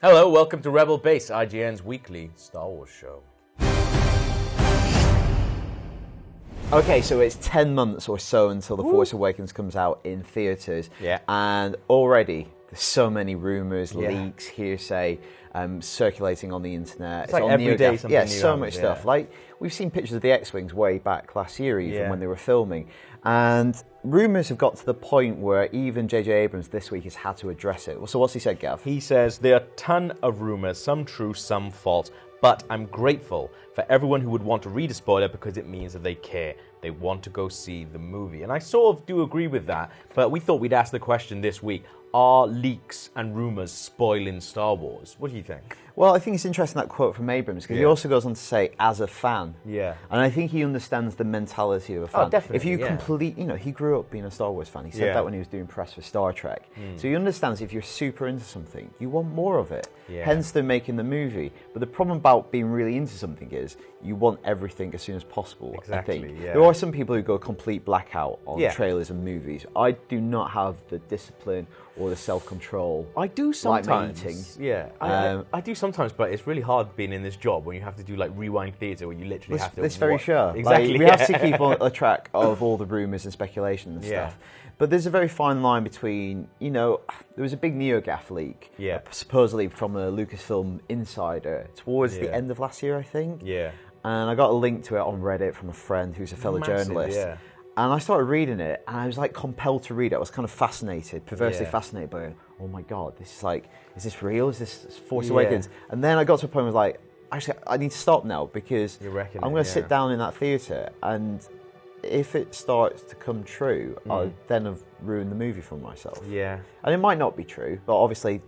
Hello, welcome to Rebel Base, IGN's weekly Star Wars show. Okay, so it's 10 months or so until The Force Awakens comes out in theatres. Yeah. And already there's so many rumours, leaks, hearsay circulating on the internet. It's like on every day something new so happens, much stuff. Like, we've seen pictures of the X-Wings way back last year even when they were filming. And rumours have got to the point where even J.J. Abrams this week has had to address it. So what's he said, Gav? He says, there are a ton of rumours, some true, some false, but I'm grateful for everyone who would want to read a spoiler because it means that they care. They want to go see the movie. And I sort of do agree with that, but we thought we'd ask the question this week, are leaks and rumours spoiling Star Wars? What do you think? Well, I think it's interesting that quote from Abrams, because he also goes on to say, as a fan. Yeah. And I think he understands the mentality of a fan. Oh, definitely, if you he grew up being a Star Wars fan. He said that when he was doing press for Star Trek. So he understands if you're super into something, you want more of it. Yeah. Hence they're making the movie. But the problem about being really into something is you want everything as soon as possible, Exactly, I think. yeah. There are some people who go complete blackout on trailers and movies. I do not have the discipline or the self-control. I do sometimes. Like my eating. Yeah, I do sometimes, but it's really hard being in this job when you have to do like rewind theater where you literally have to This very show. Exactly. Like, we have to keep on a track of all the rumours and speculation and stuff. But there's a very fine line between, there was a big NeoGAF leak, supposedly from a Lucasfilm insider towards the end of last year, I think. Yeah. And I got a link to it on Reddit from a friend who's a fellow journalist. Yeah. And I started reading it, and I was like compelled to read it. I was kind of fascinated, perversely fascinated by it. Oh my God, this is like, is this real? Is this Force Awakens? And then I got to a point where I was like, actually, I need to stop now because I'm going to sit down in that theatre, and if it starts to come true, I'll then have ruined the movie for myself. Yeah. And it might not be true, but obviously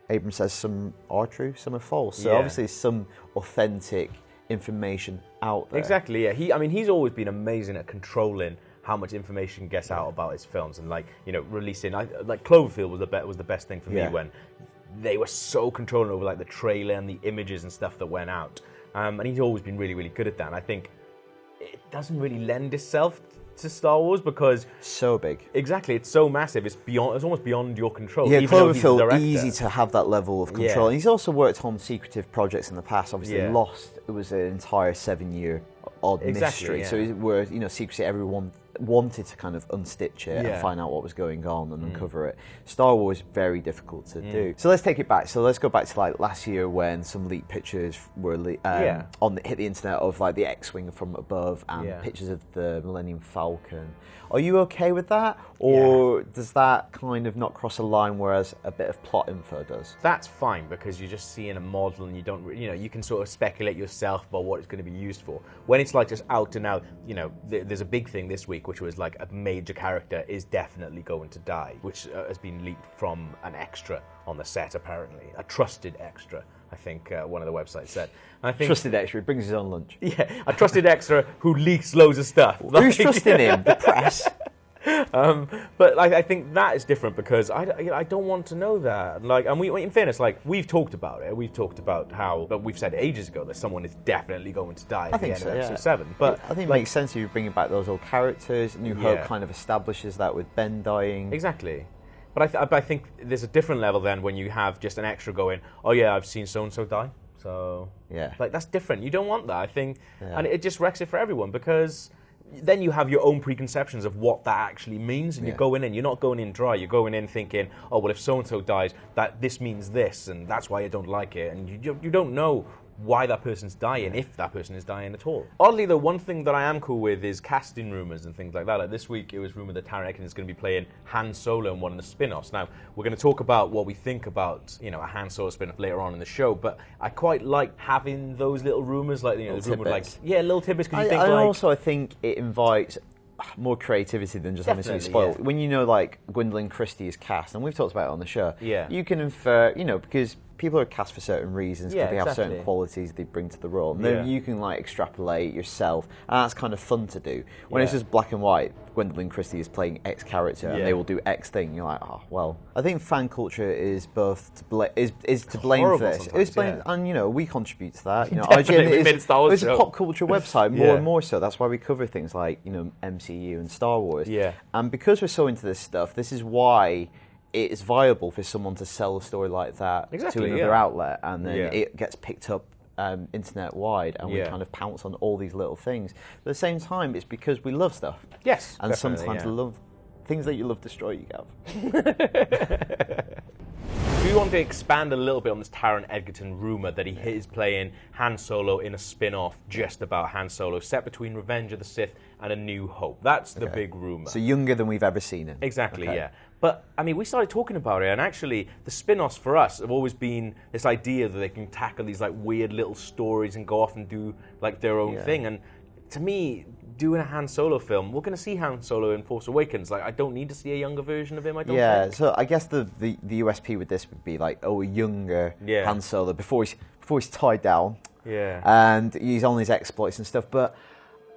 Abrams says some are true, some are false. So obviously some authentic information out there. Exactly, yeah. He's always been amazing at controlling how much information gets out about his films and releasing. Like Cloverfield was the best thing for me when they were so controlling over like the trailer and the images and stuff that went out. And he's always been really, really good at that. And I think it doesn't really lend itself to Star Wars because so big. Exactly, it's so massive. It's almost beyond your control. Yeah, even Cloverfield easy to have that level of control. Yeah. And he's also worked on secretive projects in the past. Obviously, Lost. It was an entire 7-year odd mystery. So where secrecy, everyone wanted to kind of unstitch it and find out what was going on and uncover it. Star Wars, very difficult to do. So let's take it back. So let's go back to like last year when some leaked pictures were hit the internet of like the X-Wing from above and pictures of the Millennium Falcon. Are you okay with that? Or does that kind of not cross a line whereas a bit of plot info does? That's fine because you're just seeing a model and you don't, you can sort of speculate yourself about what it's going to be used for. When it's like just out and out, there's a big thing this week which was like a major character is definitely going to die, which has been leaked from an extra on the set apparently, a trusted extra. I think one of the websites said. And I think, trusted extra, he brings his own lunch. Yeah, a trusted extra who leaks loads of stuff. Who's trusting him? The press. But I think that is different because I don't want to know that. And in fairness, we've talked about it. We've talked about how, but we've said ages ago that someone is definitely going to die at the end of episode 7. But I think it makes sense if you're bringing back those old characters. New Hope kind of establishes that with Ben dying. Exactly. But I think there's a different level then when you have just an extra going, oh yeah, I've seen so-and-so die. So, that's different. You don't want that, I think. And it just wrecks it for everyone because then you have your own preconceptions of what that actually means. And you're going in, you're not going in dry. You're going in thinking, oh, well, if so-and-so dies, that this means this, and that's why I don't like it. And you don't know why that person's dying, if that person is dying at all. Oddly, though, one thing that I am cool with is casting rumours and things like that. Like this week, it was rumoured that Taron Egerton is going to be playing Han Solo in one of the spin-offs. Now, we're going to talk about what we think about, a Han Solo spin-off later on in the show, but I quite like having those little rumours, like, little rumored, tidbits. little tidbits, because you think, also, I think it invites more creativity than just having something spoiled. When Gwendolyn Christie is cast, and we've talked about it on the show, you can infer, because people are cast for certain reasons, because they have certain qualities they bring to the role. And then you can extrapolate yourself, and that's kind of fun to do. When it's just black and white, Gwendolyn Christie is playing X character, and they will do X thing. You're like, oh well. I think fan culture is both to blame for this. And we contribute to that. IGN is a pop culture website more and more so. That's why we cover things like MCU and Star Wars. And because we're so into this stuff, this is why it's viable for someone to sell a story like that to another outlet, and then it gets picked up internet wide, and we kind of pounce on all these little things. But at the same time, it's because we love stuff. Yes, and sometimes love things that you love destroy you, Gav. Do you want to expand a little bit on this Taron Egerton rumour that he is playing Han Solo in a spin-off just about Han Solo, set between Revenge of the Sith and A New Hope? That's the big rumour. So younger than we've ever seen him. Exactly, yeah. But, I mean, we started talking about it, and actually, the spin-offs for us have always been this idea that they can tackle these, like, weird little stories and go off and do, like, their own thing. And to me, doing a Han Solo film, we're going to see Han Solo in Force Awakens. Like, I don't need to see a younger version of him, I don't think. So I guess the USP with this would be, like, a younger Han Solo before he's tied down. Yeah. And he's on his exploits and stuff. But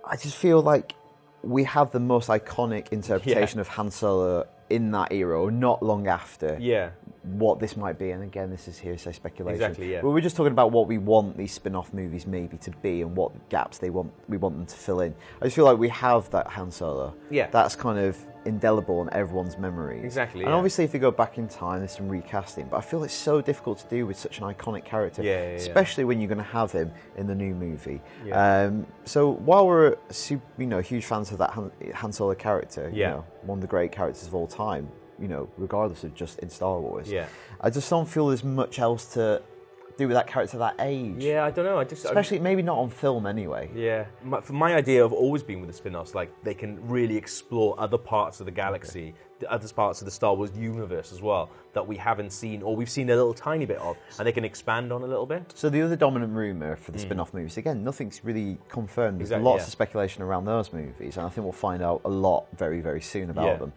I just feel like we have the most iconic interpretation of Han Solo in that era, or not long after, what this might be. And again, this is hearsay speculation. Exactly, But we're just talking about what we want these spin-off movies maybe to be, and what gaps we want them to fill in. I just feel like we have that Han Solo. Yeah. That's kind of indelible in everyone's memories. Exactly, And obviously, if they go back in time, there's some recasting. But I feel it's so difficult to do with such an iconic character, especially when you're going to have him in the new movie. So while we're huge fans of that Han Solo character, you know, one of the great characters of all time, you know, regardless of just in Star Wars, I just don't feel there's much else to do with that character that age. Yeah, I don't know. Especially maybe not on film anyway. Yeah. My idea of always being with the spin-offs, like, they can really explore other parts of the galaxy, the other parts of the Star Wars universe as well, that we haven't seen, or we've seen a little tiny bit of, and they can expand on a little bit. So the other dominant rumour for the spin-off movies, again, nothing's really confirmed. There's lots of speculation around those movies, and I think we'll find out a lot very, very soon about them.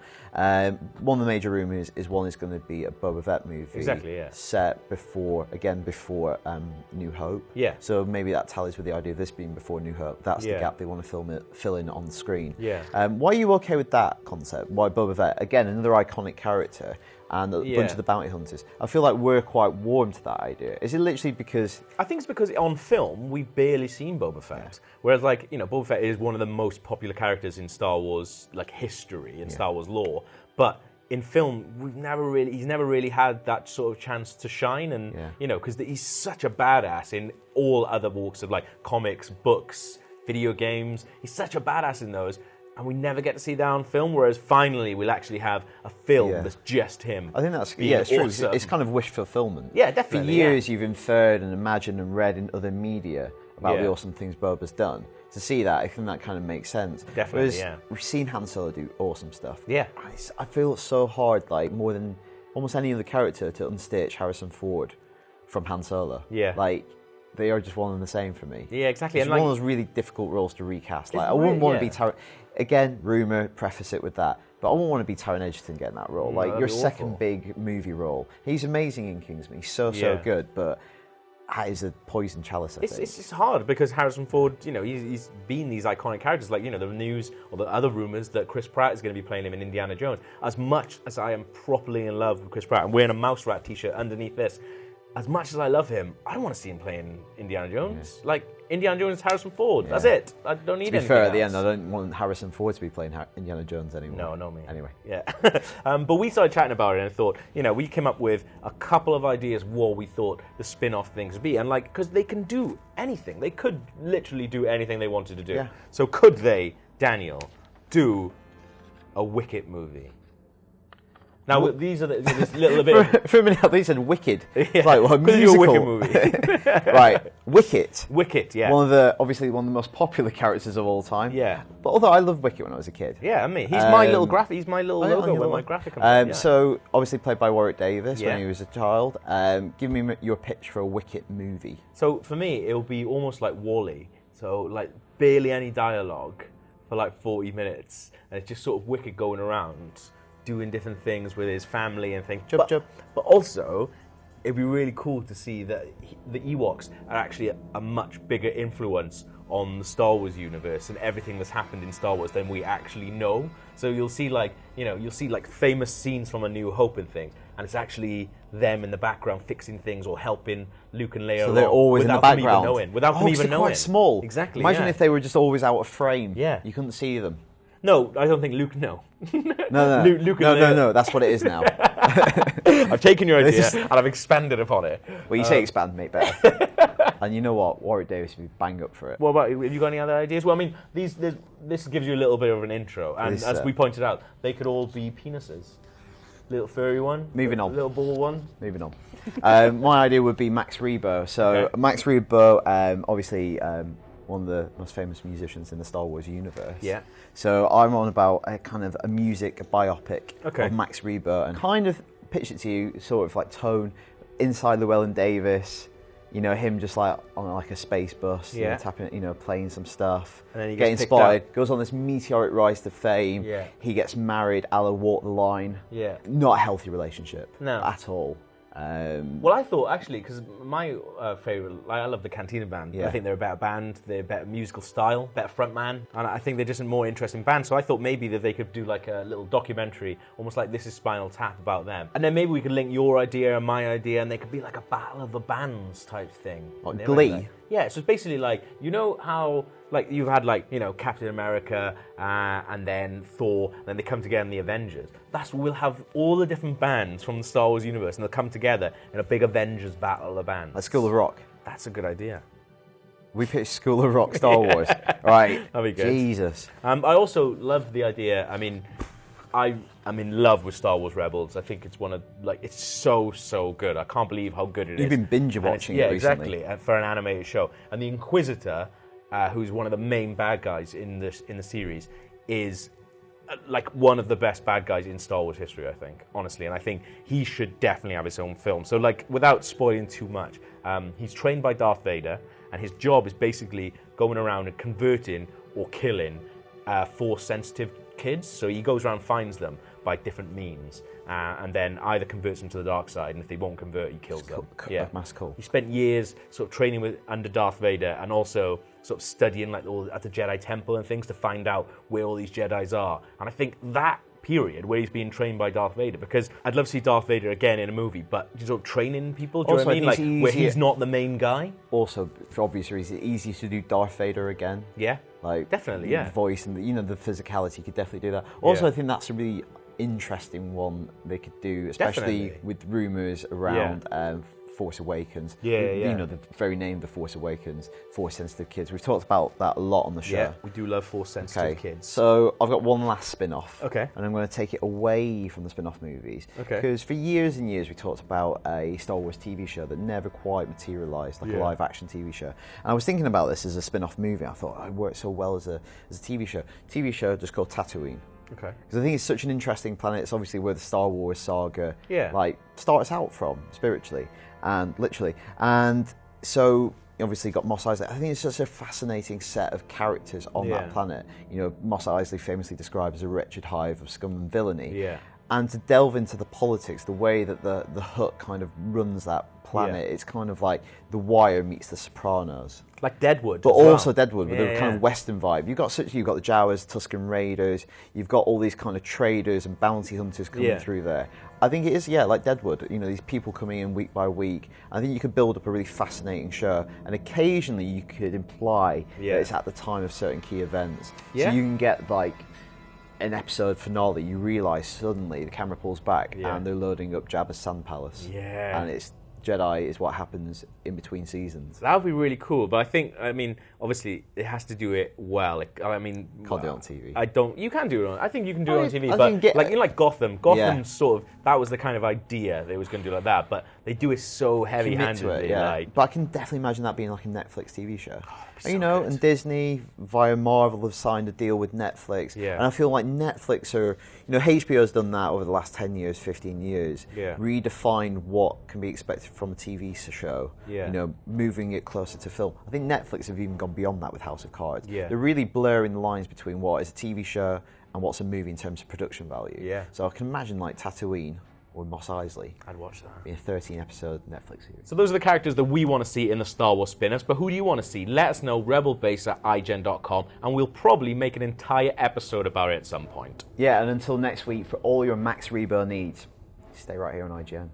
One of the major rumours is one is going to be a Boba Fett movie set before New Hope. Yeah. So maybe that tallies with the idea of this being before New Hope. That's the gap they want to fill in on the screen. Yeah. Why are you okay with that concept? Why Boba Fett? Again, another iconic character, and a bunch of the bounty hunters. I feel like we're quite warm to that idea. Is it literally because... I think it's because on film, we've barely seen Boba Fett. Whereas, like, you know, Boba Fett is one of the most popular characters in Star Wars, like, history and Star Wars lore. But in film, he's never really had that sort of chance to shine. And, you know, because he's such a badass in all other walks of, like, comics, books, video games. He's such a badass in those. And we never get to see that on film, whereas finally we'll actually have a film that's just him. I think that's it's true. Awesome. It's kind of wish fulfillment. Yeah, definitely. For years you've inferred and imagined and read in other media about the awesome things Boba's done. To see that, I think that kind of makes sense. Definitely, whereas we've seen Han Solo do awesome stuff. Yeah. I feel it's so hard, like, more than almost any other character, to unstitch Harrison Ford from Han Solo. Yeah. Like, they are just one and the same for me. Yeah, exactly. It's one of those really difficult roles to recast. Like, I wouldn't want to be Taron... Again, rumour, preface it with that. But I wouldn't want to be Taron Egerton getting that role. Like, your second big movie role. He's amazing in Kingsman. He's so good, but that is a poison chalice, I think. It's hard because Harrison Ford, you know, he's been these iconic characters. Like, you know, the news or the other rumours that Chris Pratt is going to be playing him in Indiana Jones. As much as I am properly in love with Chris Pratt, I'm wearing a Mouse Rat t-shirt underneath this. As much as I love him, I don't want to see him playing Indiana Jones. Like, Indiana Jones is Harrison Ford. That's it. I don't need anything else. To be fair, at the end, I don't want Harrison Ford to be playing Indiana Jones anymore. No, not me. Anyway. Yeah. But we started chatting about it and thought, you know, we came up with a couple of ideas what we thought the spin-off things would be. And, like, because they can do anything. They could literally do anything they wanted to do. Yeah. So could they, Daniel, do a Wicket movie? Now, these are this little bit... For a minute, they said Wicked. It's like, well, a musical. Wicked movie. Right, Wicket. Wicket, yeah. Obviously one of the most popular characters of all time. Yeah. But although I loved Wicket when I was a kid. Yeah, and me. He's my little graphic. He's my little logo when my graphic comes out. So, obviously played by Warwick Davis when he was a child. Give me your pitch for a Wicket movie. So, for me, it'll be almost like WALL-E. So, like, barely any dialogue for like 40 minutes. And it's just sort of Wicket going around, doing different things with his family and things. But also, it'd be really cool to see that the Ewoks are actually a much bigger influence on the Star Wars universe and everything that's happened in Star Wars than we actually know. So you'll see famous scenes from A New Hope and things, and it's actually them in the background fixing things or helping Luke and Leia. So they're always in the background. Without them even knowing. Quite small. Exactly. Imagine if they were just always out of frame. Yeah. You couldn't see them. No, I don't think Luke. No. No. Luke and Leia. No. That's what it is now. I've taken your idea and I've expanded upon it. Well, you say expand, mate, better. And you know what? Warwick Davis would be bang up for it. What about you? Have you got any other ideas? Well, I mean, this gives you a little bit of an intro. And as we pointed out, they could all be penises. Little furry one. Moving on. Little ball one. Moving on. My idea would be Max Rebo. So Max Rebo, obviously one of the most famous musicians in the Star Wars universe. Yeah. So I'm on about a kind of a biopic of Max Rebo, and kind of pitch it to you, sort of like tone, inside Llewellyn Davis. You know, him just like on like a space bus, you know, tapping, you know, playing some stuff, and then he gets inspired, goes on this meteoric rise to fame. Yeah. He gets married, a la Walk the Line. Yeah. Not a healthy relationship. No. At all. Well, I thought actually, because my favourite, I love the Cantina Band. Yeah. I think they're a better band, they're a better musical style, better frontman, and I think they're just a more interesting band. So I thought maybe that they could do like a little documentary, almost like This Is Spinal Tap, about them. And then maybe we could link your idea and my idea, and they could be like a battle of the bands type thing. Like Glee? Yeah, so it's basically like, you know how like you've had like, you know, Captain America and then Thor, and then they come together in the Avengers. We'll have all the different bands from the Star Wars universe, and they'll come together in a big Avengers battle of the bands. Like School of Rock. That's a good idea. We pitched School of Rock Star Wars. Right. That'd be good. Jesus. I also love the idea. I mean, I'm in love with Star Wars Rebels. I think it's one of it's so good. I can't believe how good it is. You've been binge watching it recently. Yeah, exactly. For an animated show, and the Inquisitor, who's one of the main bad guys in the series, is like one of the best bad guys in Star Wars history, I think, honestly. And I think he should definitely have his own film. So, like, without spoiling too much, he's trained by Darth Vader, and his job is basically going around and converting or killing Force-sensitive kids. So he goes around and finds them by different means, and then either converts them to the dark side, and if they won't convert, he kills them. Yeah, that's cool. He spent years sort of training under Darth Vader, and also sort of studying like all at the Jedi Temple and things to find out where all these Jedis are. And I think that period where he's being trained by Darth Vader, because I'd love to see Darth Vader again in a movie, but sort of training people, do you know what I mean? Like where he's not the main guy. Also, for obvious reasons, it's easy to do Darth Vader again. Yeah, like definitely, the voice and the physicality could definitely do that. Also, I think that's a really interesting one they could do, especially with rumours around Force Awakens. You know, the very name, The Force Awakens, Force-sensitive kids. We've talked about that a lot on the show. Yeah, we do love Force-sensitive kids. So I've got one last spin-off. Okay. And I'm going to take it away from the spin-off movies. Okay. Because for years and years we talked about a Star Wars TV show that never quite materialised, like a live-action TV show. And I was thinking about this as a spin-off movie. I thought it worked so well as a TV show. TV show just called Tatooine. Okay. Because I think it's such an interesting planet. It's obviously where the Star Wars saga starts out from, spiritually and literally. And so obviously got Mos Eisley. I think it's such a fascinating set of characters on that planet. You know, Mos Eisley famously described as a wretched hive of scum and villainy. Yeah. And to delve into the politics, the way that the Hutt kind of runs that planet, it's kind of like The Wire meets The Sopranos. Like Deadwood, but also Deadwood with a kind of Western vibe. You've got the Jawas, Tusken Raiders. You've got all these kind of traders and bounty hunters coming through there. I think it is, like Deadwood. You know, these people coming in week by week. I think you could build up a really fascinating show, and occasionally you could imply that it's at the time of certain key events. So you can get like an episode finale. You realise suddenly the camera pulls back and they're loading up Jabba's sand palace. Yeah, and it's Jedi is what happens in between seasons. That would be really cool, but I mean, obviously, it has to do it well. Can't do it on TV. You can do it on. I think you can do it on TV, but like Gotham. Gotham sort of, that was the kind of idea they was going to do like that, but they do it so heavy-handedly. But I can definitely imagine that being like a Netflix TV show. And Disney via Marvel have signed a deal with Netflix. Yeah. And I feel like Netflix are, HBO's done that over the last 10 years, 15 years. Yeah. Redefined what can be expected from a TV show. Yeah. Moving it closer to film. I think Netflix have even gone beyond that with House of Cards. Yeah. They're really blurring the lines between what is a TV show and what's a movie in terms of production value. Yeah. So I can imagine like Tatooine or Mos Eisley. I'd watch that. Be a 13-episode Netflix series. So those are the characters that we want to see in the Star Wars spin-offs, but who do you want to see? Let us know, rebelbase@igen.com, and we'll probably make an entire episode about it at some point. Yeah, and until next week, for all your Max Rebo needs, stay right here on IGN.